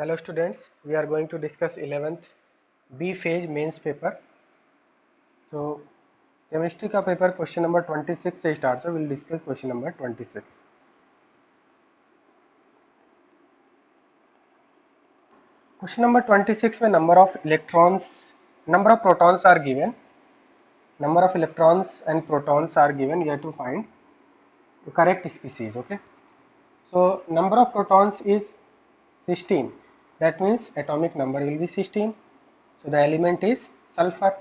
Hello students, we are going to discuss 11th B phase mains paper. So chemistry का paper question number 26 से start है. We'll discuss question number 26. Question number 26 में number of protons are given. Number of electrons and protons are given. You have to find the correct species. Okay. So number of protons is 16. That means atomic number will be 16. So the element is sulfur.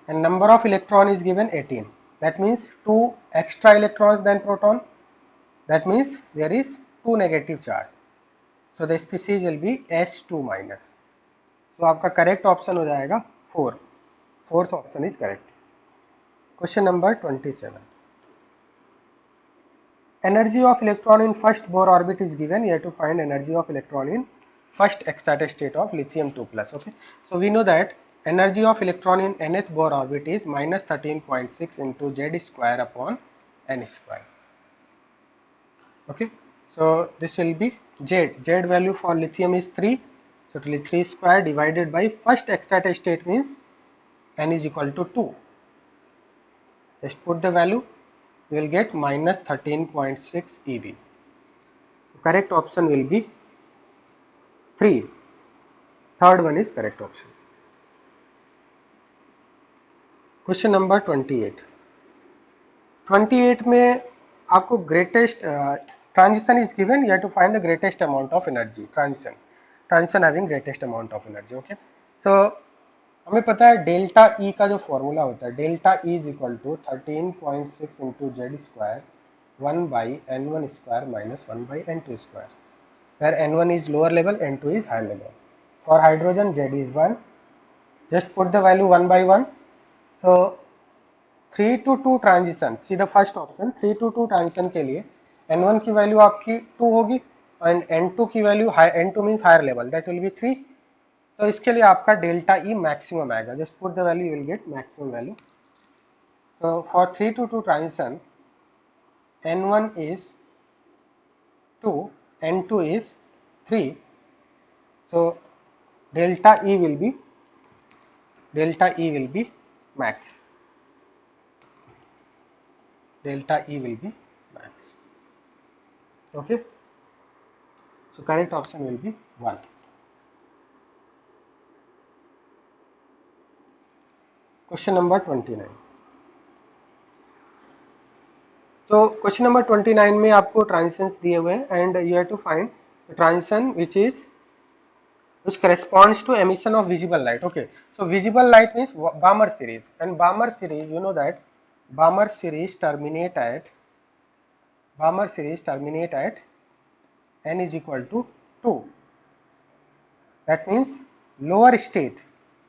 And number of electron is given 18. That means 2 extra electrons than proton. That means there is 2 negative charge. So the species will be H2 minus. So आपका correct option हो जाएगा 4. Fourth option is correct. Question number 27. Energy of electron in first Bohr orbit is given. You have to find energy of electron in first excited state of lithium 2 plus. Okay. So we know that energy of electron in nth Bohr orbit is minus 13.6 into z square upon n square. Okay. So this will be z. Z value for lithium is 3. So it will be 3 square divided by first excited state means n is equal to 2. Just put the value. You will get minus 13.6 eV. So correct option will be 3. Third one is correct option. Question number 28. 28 में आपको greatest transition is given. You have to find the greatest amount of energy. Transition having greatest amount of energy. Okay. So हमें पता है delta ई का जो formula होता है, delta E is equal to 13.6 into Z square 1 by n1 square minus 1 by n2 square, where n1 is lower level, n2 is higher level. For hydrogen z is 1. Just put the value 1 by 1. So 3 to 2 transition, see the first option, 3 to 2 transition के लिए n1 की value आपकी 2 होगी and n2 की value n2 means higher level, that will be 3. तो इसके लिए आपका डेल्टा ई मैक्सिमम आएगा. Just put the value, you will get maximum value. So for 3 to 2 transition n1 is 2, n2 is 3. So delta E will be max. Delta E will be max. Okay. So correct option will be 1. Question number 29. तो question number 29 में आपको transitions दिए हुए हैं and you have to find transition which corresponds to emission of visible light. Okay, so visible light means Balmer series, and Balmer series, you know that Balmer series terminate at n is equal to 2. That means lower state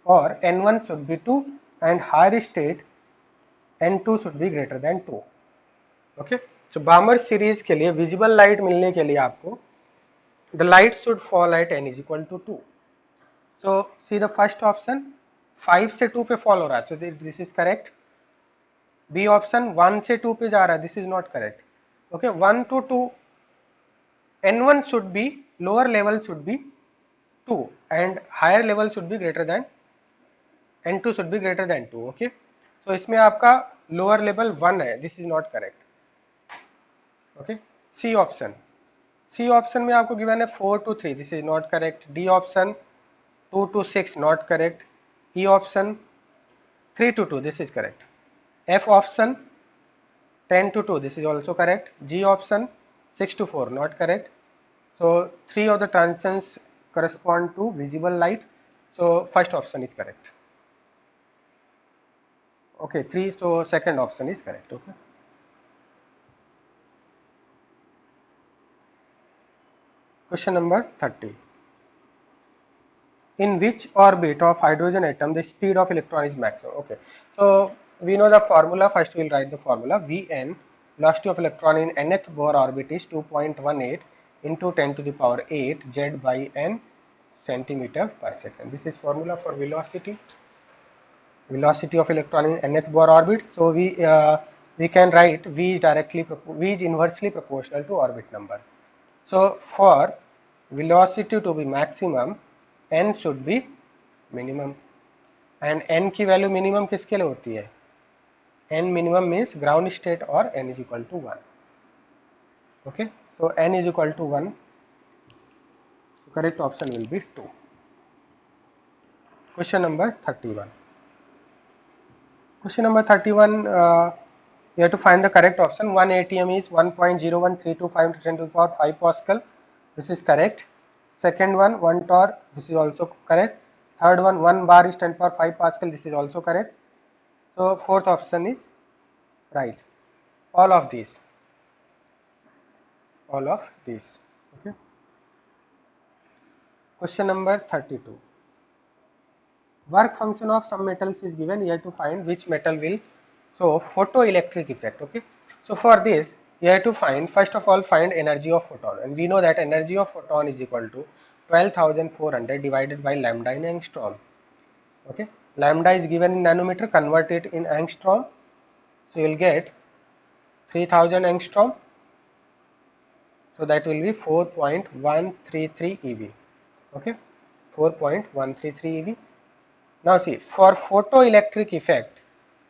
or n1 should be 2 and higher state n2 should be greater than 2. Okay, so Balmer series के लिए visible light मिलने के लिए आपको the light should fall at n is equal to 2. So see the first option, 5 से 2 पे fall हो रहा है, so this is correct. B option 1 से 2 पे जा रहा है, this is not correct. Okay, 1 to 2, n1 should be, lower level should be 2 and higher level should be greater than, n2 should be greater than 2. Okay, so इसमें आपका lower level 1 है, this is not correct. Okay, C option में आपको given है 4 to 3, this is not correct. D option 2 to 6 not correct. E option 3 to 2, this is correct. F option 10 to 2, this is also correct. G option 6 to 4 not correct. So 3 of the transitions correspond to visible light, so first option is correct. Okay, 3, so second option is correct. Okay. Question number 30. In which orbit of hydrogen atom the speed of electron is maximum? Okay, so we know the formula. First we will write the formula. Vn, velocity of electron in nth Bohr orbit is 2.18 into 10 to the power 8 z by n centimeter per second. This is formula for velocity of electron in nth Bohr orbit. So we can write V is inversely proportional to orbit number. So for velocity to be maximum, n should be minimum. And n की value minimum किसके लिए होती है? n minimum means ground state or n is equal to 1. Okay, so n is equal to 1. So correct option will be 2. Question number 31. Question number 31, you have to find the correct option. 1 atm is 1.01325 10 to the power 5 Pascal. This is correct. Second one, 1 torr. This is also correct. Third one, 1 bar is 10 power 5 Pascal. This is also correct. So fourth option is right. All of these. Okay. Question number 32. Work function of some metals is given. You have to find which metal will show photoelectric effect. Okay. So for this, you have to find, first of all, find energy of photon, and we know that energy of photon is equal to 12,400 divided by lambda in angstrom. Okay. Lambda is given in nanometer. Convert it in angstrom. So you will get 3000 angstrom. So that will be 4.133 eV. Okay. 4.133 eV. Now see, for photoelectric effect,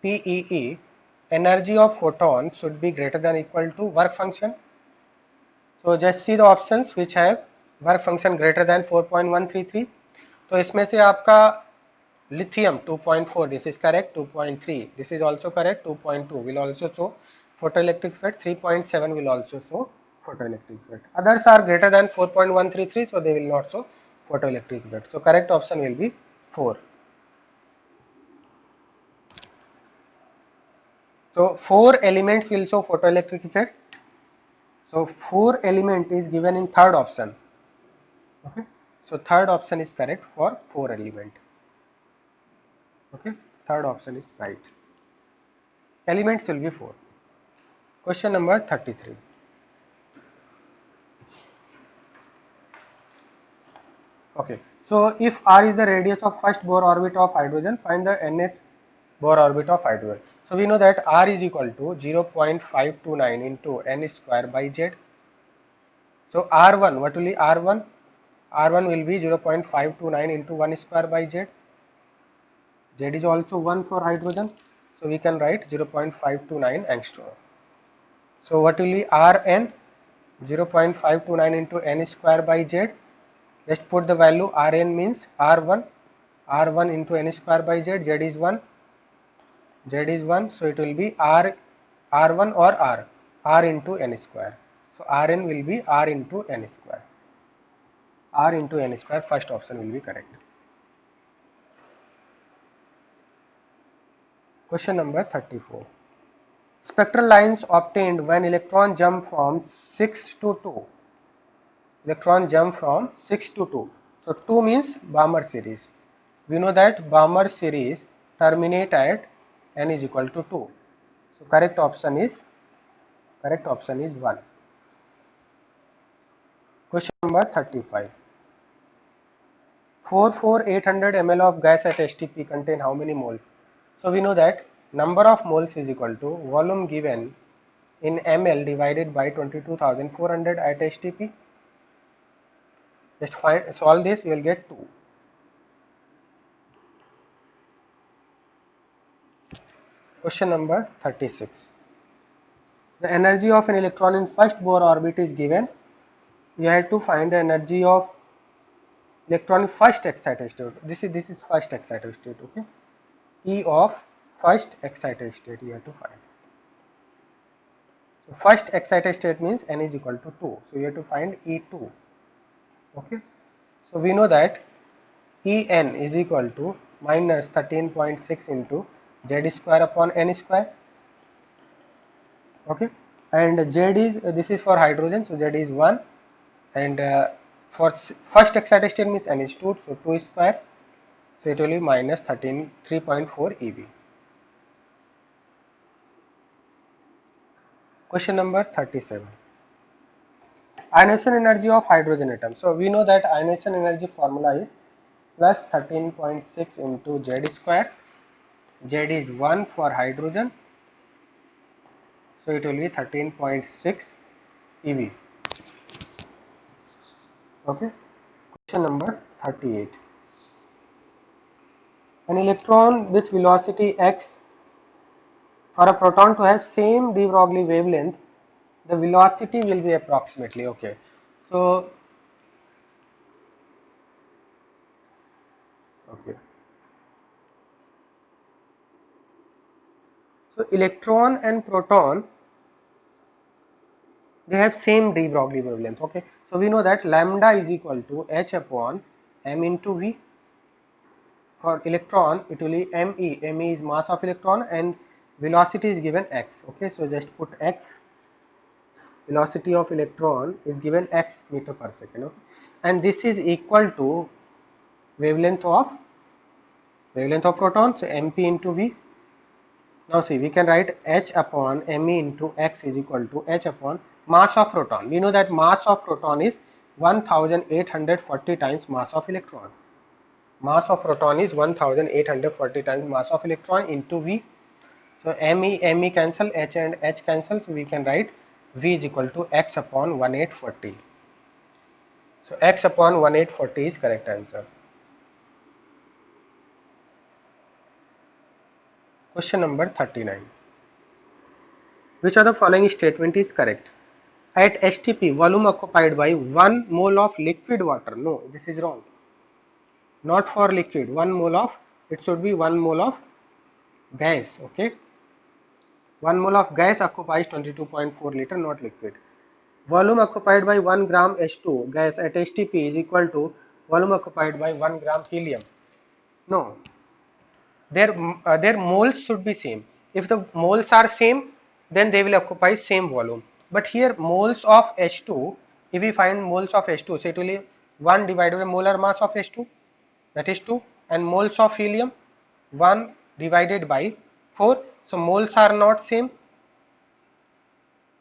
PEE, energy of photon should be greater than or equal to work function. So just see the options which have work function greater than 4.133. तो इसमें से आपका lithium 2.4, this is correct. 2.3, this is also correct. 2.2 will also show photoelectric effect. 3.7 will also show photoelectric effect. Others are greater than 4.133, so they will not show photoelectric effect. So correct option will be 4. So 4 elements will show photoelectric effect. So 4 element is given in third option. Okay. So third option is correct for 4 element. Okay. Third option is right. Elements will be 4. Question number 33. Okay. So if r is the radius of first Bohr orbit of hydrogen, find the nth Bohr orbit of hydrogen. So we know that r is equal to 0.529 into n square by z. So r1, what will be r1? R1 will be 0.529 into 1 square by z. Z is also 1 for hydrogen. So we can write 0.529 angstrom. So what will be Rn? 0.529 into n square by z. Let's put the value. Rn means R1. R1 into n square by z. Z is 1. Z is 1. So it will be R1 or R. R into n square. So Rn will be R into n square. R into n square. First option will be correct. Question number 34. Spectral lines obtained when electron jump from 6 to 2. Electron jump from 6 to 2. So 2 means Balmer series. We know that Balmer series terminate at n is equal to 2. So correct option is 1. Question number 35. 44800 ml of gas at STP contain how many moles? So we know that number of moles is equal to volume given in ml divided by 22,400 at STP. Just solve this, you will get 2. Question number 36. The energy of an electron in first Bohr orbit is given. You have to find the energy of electron in first excited state. This is first excited state. Okay. E of first excited state you have to find. So first excited state means n is equal to 2. So you have to find E2. Okay. So we know that En is equal to minus 13.6 into z square upon n square. Okay, and z is this is for hydrogen, so z is 1, and for first excited state means n is 2, so 2 square, so it will be minus 3.4 eV. Question number 37. Ionization energy of hydrogen atom. So we know that ionization energy formula is plus 13.6 into z square. Z is 1 for hydrogen, so it will be 13.6 eV. Okay. Question number 38. An electron with velocity x for a proton to have same de Broglie wavelength, the velocity will be approximately, okay. So, okay. So, electron and proton, they have same de Broglie wavelength, okay. So, we know that lambda is equal to h upon m into v. For electron, it will be me. Me is mass of electron and velocity is given x, okay. So, just put x. Velocity of electron is given x meter per second, okay? And this is equal to wavelength of proton, so mp into v. Now see, we can write h upon me into x is equal to h upon mass of proton. We know that mass of proton is 1840 times mass of electron. Mass of proton is 1840 times mass of electron into v. So me cancel, h and h cancel, so we can write v is equal to x upon 1840. So x upon 1840 is correct answer. Question number 39. Which of the following statement is correct? At STP, volume occupied by 1 mole of liquid water. No, this is wrong. Not for liquid. 1 mole of, it should be 1 mole of gas. Okay. 1 mole of gas occupies 22.4 liter, not liquid. Volume occupied by 1 gram H2 gas at STP is equal to volume occupied by 1 gram helium. No, their moles should be same. If the moles are same, then they will occupy same volume. But here moles of H2, if we find moles of H2, so it will be 1 divided by molar mass of H2, that is 2, and moles of helium 1 divided by 4. So moles are not same.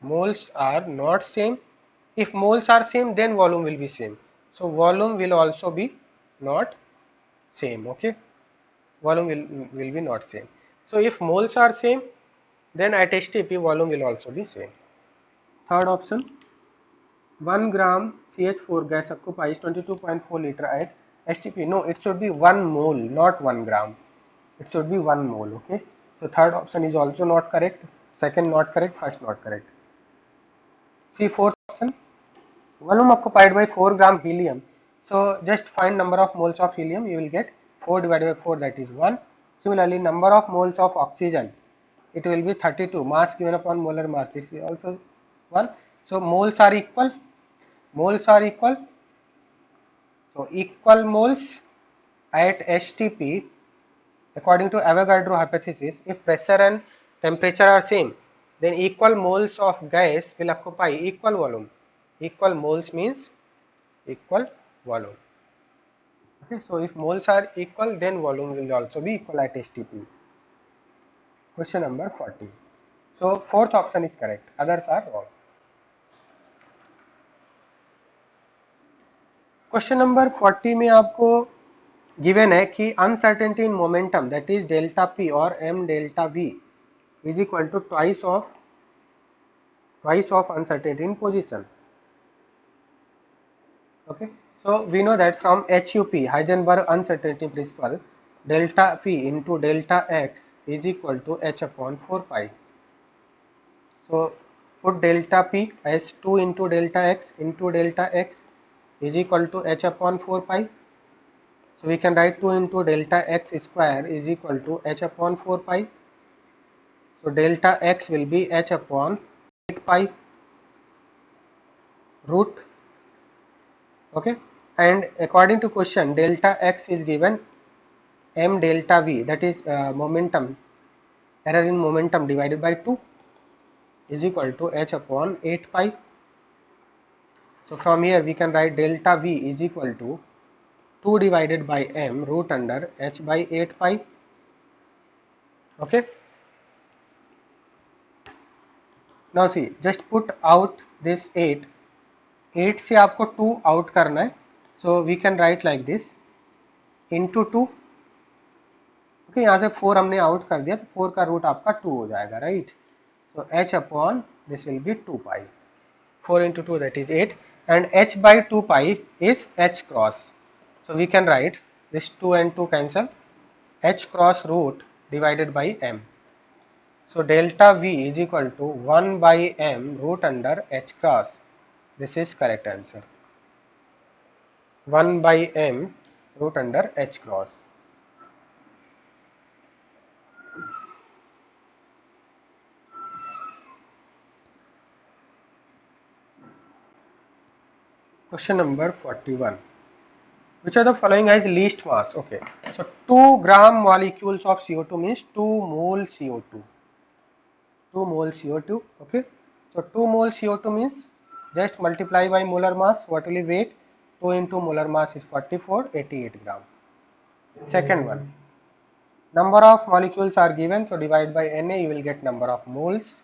Moles are not same. If moles are same, then volume will be same. So volume will also be not same. Okay, volume will be not same. So if moles are same, then at STP volume will also be same. Third option, 1 gram CH4 gas occupies 22.4 liter at STP. No, it should be 1 mole, not 1 gram. It should be 1 mole. Okay. So third option is also not correct. Second not correct. First not correct. See fourth option, volume occupied by 4 gram helium. So just find number of moles of helium. You will get 4 divided by 4, that is 1. Similarly, number of moles of oxygen, it will be 32. Mass given upon molar mass, this is also 1. So moles are equal. Moles are equal. So equal moles at STP according to Avogadro hypothesis. If pressure and temperature are same, then equal moles of gas will occupy equal volume. Equal moles means equal volume. Okay, so if moles are equal, then volume will also be equal at STP. Question number 40. So fourth option is correct, others are wrong. Question number 40 में आपको given है कि uncertainty in momentum that is delta P और M delta V is equal to twice of uncertainty in position. Okay, so we know that from HUP, Heisenberg uncertainty principle, delta P into delta X is equal to H upon 4 pi. So put delta P as 2 into delta X is equal to H upon 4 pi. So we can write 2 into delta X square is equal to H upon 4 pi. So delta X will be H upon 8 pi root. Okay, and according to question, delta X is given m delta v, that is momentum, error in momentum divided by 2 is equal to h upon 8 pi. So from here we can write delta v is equal to 2 divided by m root under h by 8 pi. Okay, now see, just put out this 8 से आपको 2 out करना है. So we can write like this into 2. Okay, यहाँ से 4 हमने out कर दिया, तो 4 का रूट आपका 2 हो जाएगा, right. So h upon this will be 2 pi. 4 into 2, that is 8, and h by 2 pi is h cross. So we can write this 2 and 2 cancel, h cross root divided by m. So delta V is equal to 1 by m root under h cross. This is correct answer. 1 by m root under h cross. Question number 41. Which of the following has least mass? Okay. So 2 gram molecules of CO2 means 2 mole CO2. 2 mole CO2. Okay. So 2 mole CO2 means just multiply by molar mass. What will be weight? 2 into molar mass is 44, 88 gram. Second one. Number of molecules are given. So divide by Na, you will get number of moles.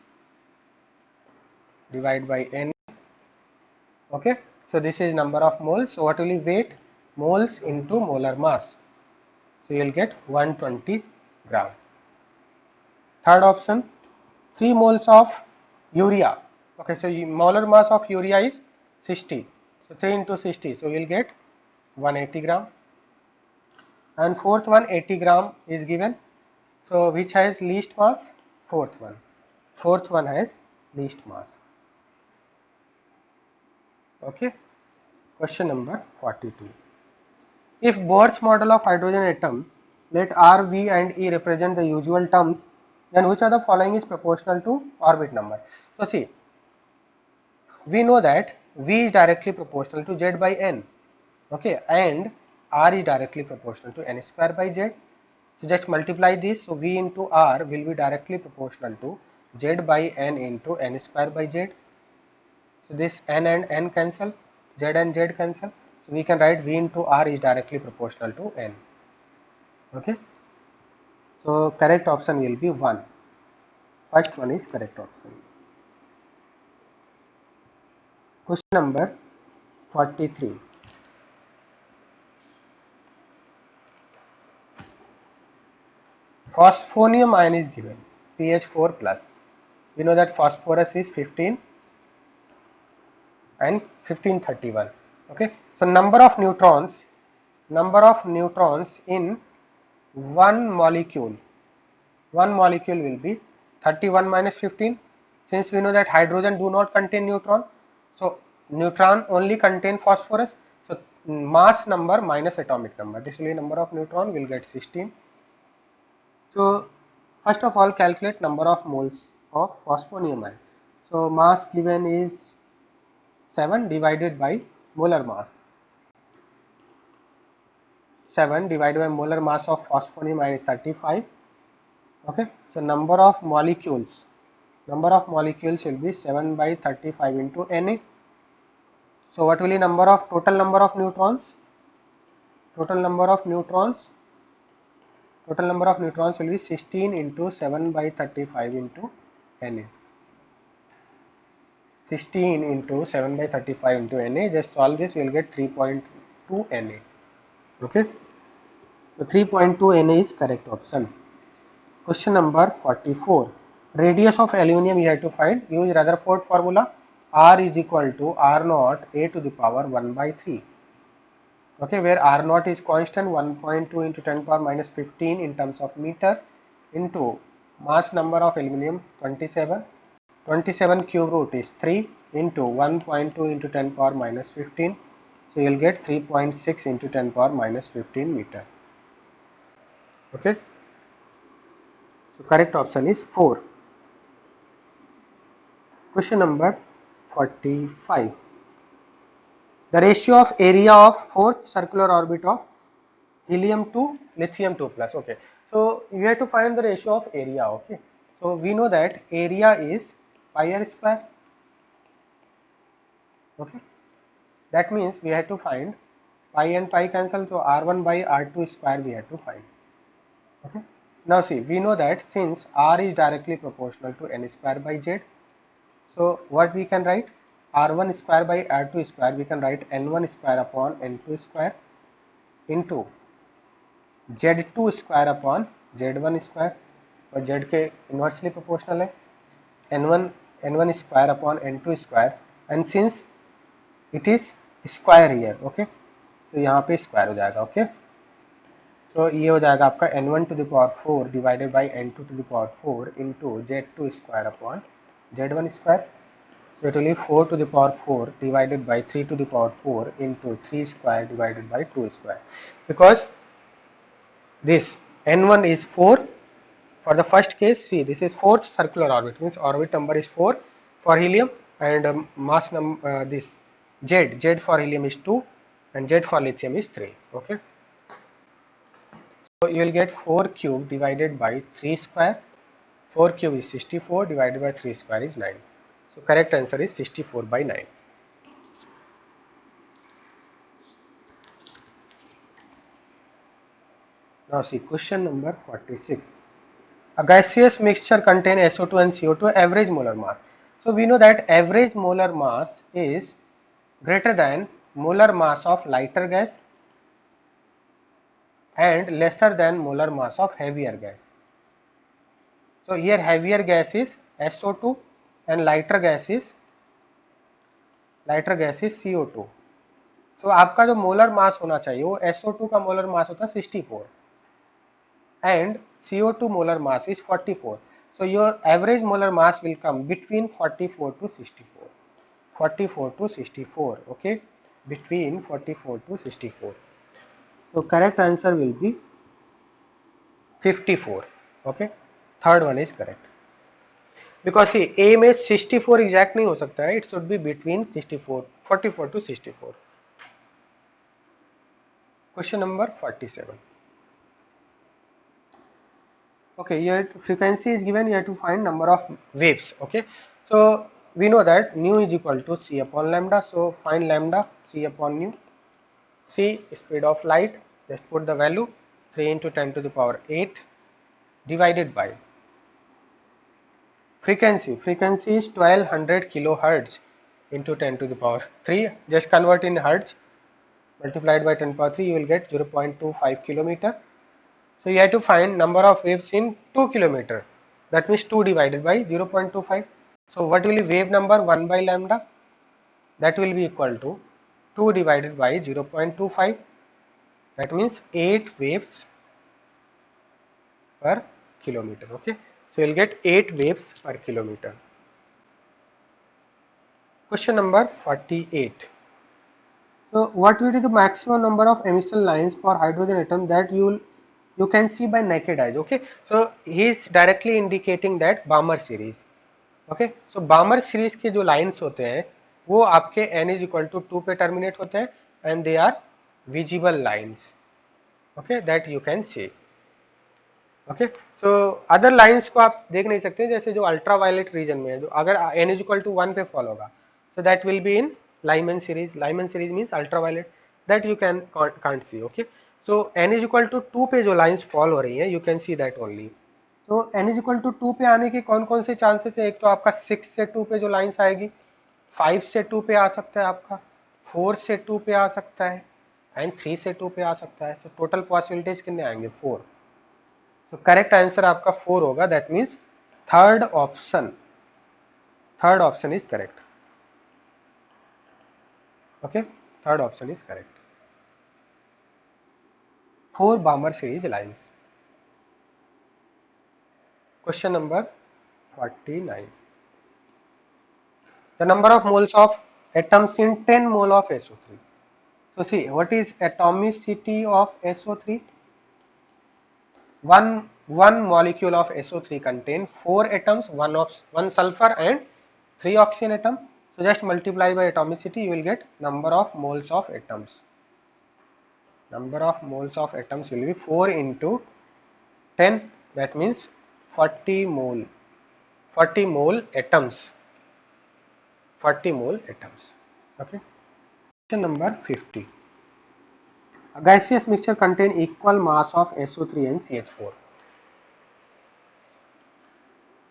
Divide by N. Okay. So this is number of moles. So what will be weight? Moles into molar mass. So you will get 120 gram. Third option, 3 moles of urea. Okay, so molar mass of urea is 60. So 3 into 60. So you will get 180 gram. And fourth one, 80 gram is given. So which has least mass? Fourth one. Fourth one has least mass. Okay. Question number 42. If Bohr's model of hydrogen atom, let R, V and E represent the usual terms, then which of the following is proportional to orbit number? So see, we know that V is directly proportional to Z by N, okay, and R is directly proportional to N square by Z. So just multiply this, so V into R will be directly proportional to Z by N into N square by Z. So this N and N cancel, Z and Z cancel. So we can write V into R is directly proportional to N. Okay. So correct option will be 1. First one is correct option. Question number 43. Phosphonium ion is given, pH 4 plus. We know that phosphorus is 15 and 1531. Okay. So number of neutrons in one molecule will be 31 minus 15. Since we know that hydrogen do not contain neutron, so neutron only contain phosphorus. So mass number minus atomic number. This will be number of neutron, will get 16. So first of all, calculate number of moles of phosphonium ion. So mass given is 7 divided by molar mass. 7 divided by molar mass of phosphonium ion is 35. Okay. So number of molecules will be 7 by 35 into Na. So what will be total number of neutrons? Total number of neutrons will be 16 into 7 by 35 into Na. 16 into 7 by 35 into Na. Just solve this, we will get 3.2 Na. Okay. So 3.2 Na is correct option. Question number 44. Radius of aluminum you have to find. Use Rutherford formula. R is equal to R naught a to the power 1 by 3. Okay, where R naught is constant, 1.2 into 10 power minus 15 in terms of meter into mass number of aluminum 27. 27 cube root is 3 into 1.2 into 10 power minus 15. So you will get 3.6 into 10 power minus 15 meter. Okay. So correct option is 4. Question number 45. The ratio of area of fourth circular orbit of helium to lithium 2 plus. Okay. So you have to find the ratio of area. Okay. So we know that area is pi r square. Okay. That means we have to find pi and pi cancel. So r1 by r2 square we have to find. Okay. Now see, we know that since r is directly proportional to n square by z, so what we can write? R1 square by R2 square, we can write N1 square upon N2 square into Z2 square upon Z1 square, और Z के inversely proportional है, N1 square upon N2 square and since it is square here, okay, so यहाँ पे square हो जाएगा, okay, तो ये हो जाएगा आपका n1 to the power 4 divided by n2 to the power 4 into z2 square upon z1 square. So it will be 4 to the power 4 divided by 3 to the power 4 into 3 square divided by 2 square, because this n1 is 4 for the first case. See, this is fourth circular orbit, means orbit number is 4 for helium, and mass this z for helium is 2 and z for lithium is 3, okay. So you will get 4 cube divided by 3 square. 4 cube is 64 divided by 3 square is 9. So correct answer is 64 by 9. Now see question number 46. A gaseous mixture contains SO2 and CO2 average molar mass. So we know that average molar mass is greater than molar mass of lighter gas and lesser than molar mass of heavier gas. So here heavier gas is SO2 and lighter gas is CO2. तो आपका जो molar mass होना चाहिए वो SO2 का molar mass होता है 64 and CO2 molar mass is 44. So your average molar mass will come between 44 to 64. 44 to 64, okay, between 44 to 64. So correct answer will be 54, okay. Third one is correct. Because see, A में 64 exact नहीं हो सकता है, it should be between 44 to 64. Question number 47. Okay, here frequency is given, you have to find number of waves, okay. So we know that nu is equal to c upon lambda, so find lambda, c upon nu. C, speed of light, just put the value 3 into 10 to the power 8 divided by frequency is 1200 kilohertz into 10 to the power 3, just convert in hertz, multiplied by 10 power 3, you will get 0.25 kilometer. So you have to find number of waves in 2 kilometer, that means 2 divided by 0.25. So what will be wave number 1 by lambda, that will be equal to 2 divided by 0.25, that means 8 waves per kilometer, okay. So you will get 8 waves per kilometer. Question number 48. So what will be the maximum number of emission lines for hydrogen atom that you can see by naked eyes, okay. So he is directly indicating that Balmer series, okay. So Balmer series के जो lines होते हैं वो आपके n is equal to 2 पे terminate होते हैं and they are visible lines, okay, that you can see, okay. So other lines को आप देख नहीं सकते, जैसे जो ultraviolet region में है, जो अगर n is equal to 1 पे fall होगा, so that will be in Lyman series. Lyman series means ultraviolet, that you can't see, okay. So n is equal to 2 पे जो lines fall हो रही हैं, you can see that only. तो n is equal to 2 पे आने के कौन कौन से चांसेस है, एक तो आपका 6 से 2 पे जो लाइन्स आएगी, 5 से 2 पे आ सकता है आपका, 4 से 2 पे आ सकता है एंड 3 से 2 पे आ सकता है. तो टोटल पॉसिबिलिटीज कितने आएंगे, 4. सो करेक्ट आंसर आपका 4 होगा, that means third option is correct, okay, third option is correct. 4 Balmer series lines. Question number 49. The number of moles of atoms in 10 mole of SO3. So see, what is atomicity of SO3? One molecule of SO3 contain 4 atoms, one sulfur and 3 oxygen atom. So just multiply by atomicity, you will get number of moles of atoms. Number of moles of atoms will be 4 into 10, that means 40 mole atoms. 40 mole atoms. Okay. Question number 50. A gaseous mixture contain equal mass of SO3 and CH4.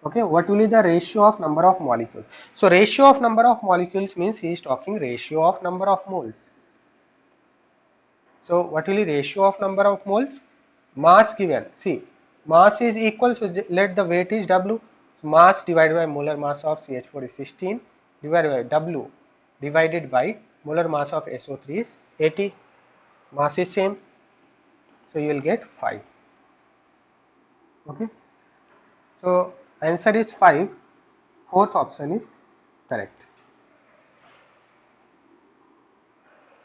Okay, what will be the ratio of number of molecules? So ratio of number of molecules means he is talking ratio of number of moles. So what will be ratio of number of moles? Mass given. See, mass is equal, so let the weight is W. So mass divided by molar mass of CH4 is 16 divided by W. divided by molar mass of SO3 is 80, mass is same, so you will get 5. Okay, so answer is 5, fourth option is correct.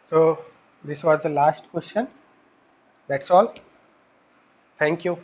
So this was the last question. That's all. Thank you.